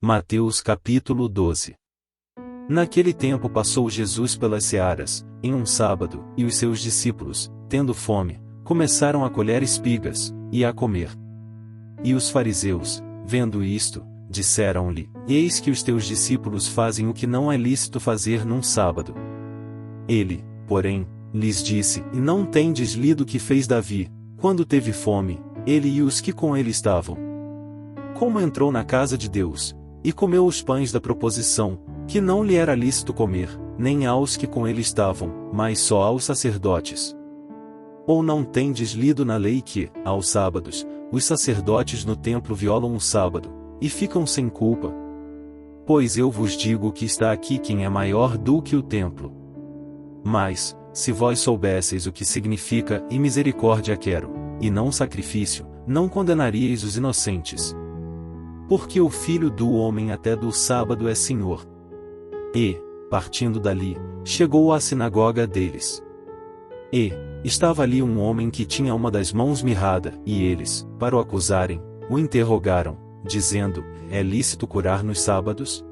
Mateus capítulo 12. Naquele tempo passou Jesus pelas searas, em um sábado, e os seus discípulos, tendo fome, começaram a colher espigas, e a comer. E os fariseus, vendo isto, disseram-lhe: Eis que os teus discípulos fazem o que não é lícito fazer num sábado. Ele, porém, lhes disse: E não tendes lido o que fez Davi, quando teve fome, ele e os que com ele estavam? Como entrou na casa de Deus, e comeu os pães da proposição, que não lhe era lícito comer, nem aos que com ele estavam, mas só aos sacerdotes. Ou não tendes lido na lei que, aos sábados, os sacerdotes no templo violam o sábado, e ficam sem culpa? Pois eu vos digo que está aqui quem é maior do que o templo. Mas, se vós soubesseis o que significa e misericórdia quero, e não sacrifício, não condenaríeis os inocentes. Porque o Filho do Homem até do sábado é Senhor. E, partindo dali, chegou à sinagoga deles. E, estava ali um homem que tinha uma das mãos mirrada, e eles, para o acusarem, o interrogaram, dizendo: É lícito curar nos sábados?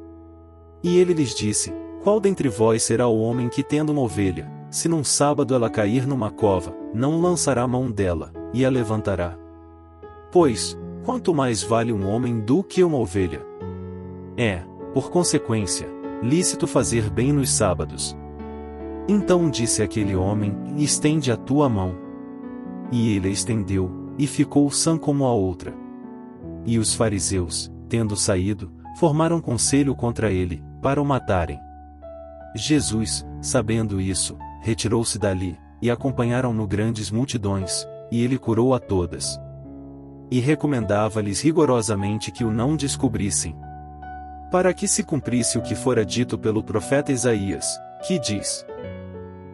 E ele lhes disse: Qual dentre vós será o homem que, tendo uma ovelha, se num sábado ela cair numa cova, não lançará a mão dela, e a levantará? Pois, quanto mais vale um homem do que uma ovelha? É, por consequência, lícito fazer bem nos sábados. Então disse aquele homem: Estende a tua mão. E ele a estendeu, e ficou sã como a outra. E os fariseus, tendo saído, formaram conselho contra ele, para o matarem. Jesus, sabendo isso, retirou-se dali, e acompanharam-no grandes multidões, e ele curou a todas. E recomendava-lhes rigorosamente que o não descobrissem, para que se cumprisse o que fora dito pelo profeta Isaías, que diz: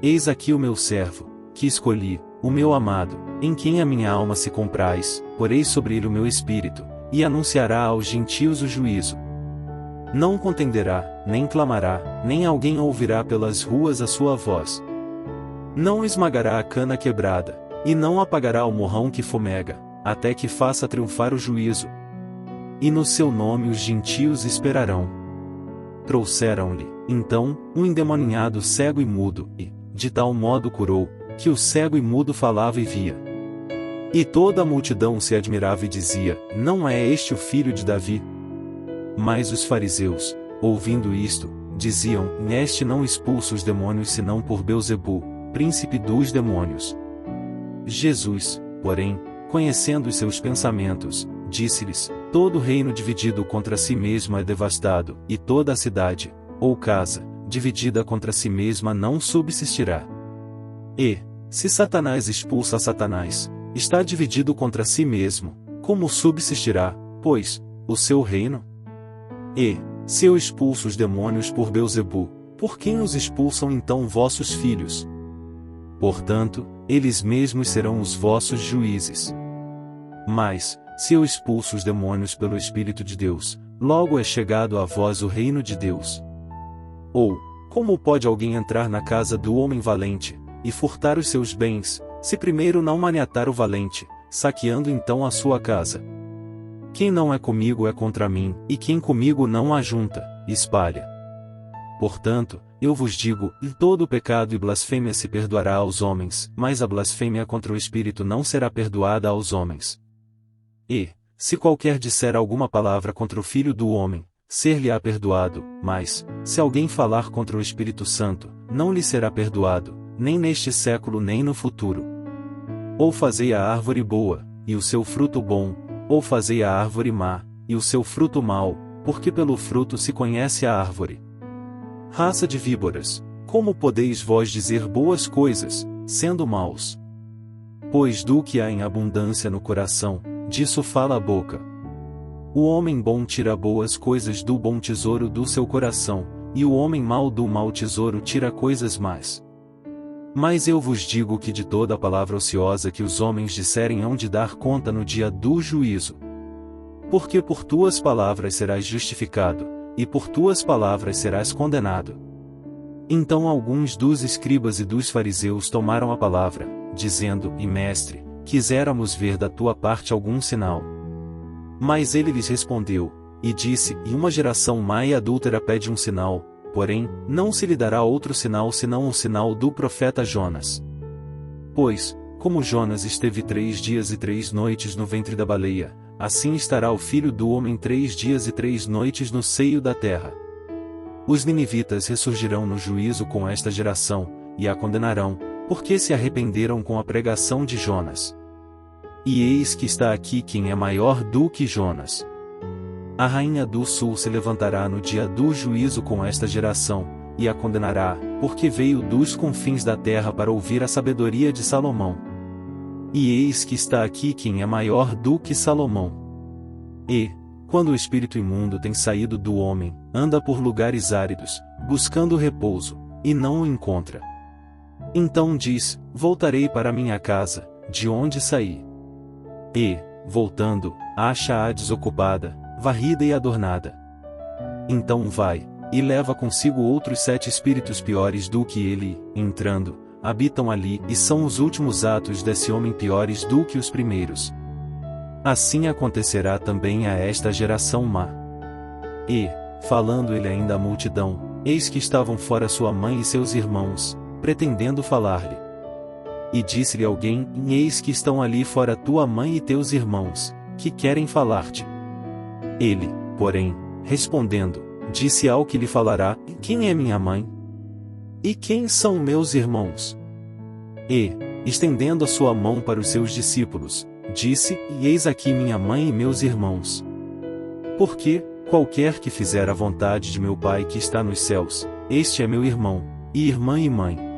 Eis aqui o meu servo, que escolhi, o meu amado, em quem a minha alma se compraz, porei sobre ele o meu espírito, e anunciará aos gentios o juízo. Não contenderá, nem clamará, nem alguém ouvirá pelas ruas a sua voz. Não esmagará a cana quebrada, e não apagará o morrão que fumega, até que faça triunfar o juízo. E no seu nome os gentios esperarão. Trouxeram-lhe, então, um endemoninhado cego e mudo, e, de tal modo curou, que o cego e mudo falava e via. E toda a multidão se admirava e dizia: Não é este o filho de Davi? Mas os fariseus, ouvindo isto, diziam: Este não expulsa os demônios senão por Belzebu, príncipe dos demônios. Jesus, porém, conhecendo os seus pensamentos, disse-lhes: Todo reino dividido contra si mesmo é devastado, e toda a cidade, ou casa, dividida contra si mesma não subsistirá. E, se Satanás expulsa Satanás, está dividido contra si mesmo, como subsistirá, pois, o seu reino? E, se eu expulso os demônios por Belzebu, por quem os expulsam então vossos filhos? Portanto, eles mesmos serão os vossos juízes. Mas, se eu expulso os demônios pelo Espírito de Deus, logo é chegado a vós o reino de Deus. Ou, como pode alguém entrar na casa do homem valente, e furtar os seus bens, se primeiro não maniatar o valente, saqueando então a sua casa? Quem não é comigo é contra mim, e quem comigo não ajunta, espalha. Portanto, eu vos digo: todo pecado e blasfêmia se perdoará aos homens, mas a blasfêmia contra o Espírito não será perdoada aos homens. E, se qualquer disser alguma palavra contra o Filho do Homem, ser-lhe-á perdoado, mas, se alguém falar contra o Espírito Santo, não lhe será perdoado, nem neste século nem no futuro. Ou fazei a árvore boa, e o seu fruto bom, ou fazei a árvore má, e o seu fruto mau, porque pelo fruto se conhece a árvore. Raça de víboras, como podeis vós dizer boas coisas, sendo maus? Pois do que há em abundância no coração, disso fala a boca. O homem bom tira boas coisas do bom tesouro do seu coração, e o homem mau do mau tesouro tira coisas más. Mas eu vos digo que de toda a palavra ociosa que os homens disserem hão de dar conta no dia do juízo. Porque por tuas palavras serás justificado, e por tuas palavras serás condenado. Então alguns dos escribas e dos fariseus tomaram a palavra, dizendo: E mestre, quiséramos ver da tua parte algum sinal. Mas ele lhes respondeu: e disse: E uma geração má e adúltera pede um sinal, porém, não se lhe dará outro sinal senão o sinal do profeta Jonas. Pois, como Jonas esteve 3 dias e 3 noites no ventre da baleia, assim estará o Filho do Homem 3 dias e 3 noites no seio da terra. Os ninivitas ressurgirão no juízo com esta geração, e a condenarão, porque se arrependeram com a pregação de Jonas. E eis que está aqui quem é maior do que Jonas. A rainha do sul se levantará no dia do juízo com esta geração, e a condenará, porque veio dos confins da terra para ouvir a sabedoria de Salomão. E eis que está aqui quem é maior do que Salomão. E, quando o espírito imundo tem saído do homem, anda por lugares áridos, buscando repouso, e não o encontra. Então diz: Voltarei para minha casa, de onde saí. E, voltando, acha-a desocupada, varrida e adornada. Então vai, e leva consigo outros 7 espíritos piores do que ele, entrando, habitam ali, e são os últimos atos desse homem piores do que os primeiros. Assim acontecerá também a esta geração má. E, falando ele ainda à multidão, eis que estavam fora sua mãe e seus irmãos, pretendendo falar-lhe. E disse-lhe alguém: Eis que estão ali fora tua mãe e teus irmãos, que querem falar-te. Ele, porém, respondendo, disse ao que lhe falará: Quem é minha mãe? E quem são meus irmãos? E, estendendo a sua mão para os seus discípulos, disse: E eis aqui minha mãe e meus irmãos. Porque, qualquer que fizer a vontade de meu Pai que está nos céus, este é meu irmão, e irmã e mãe.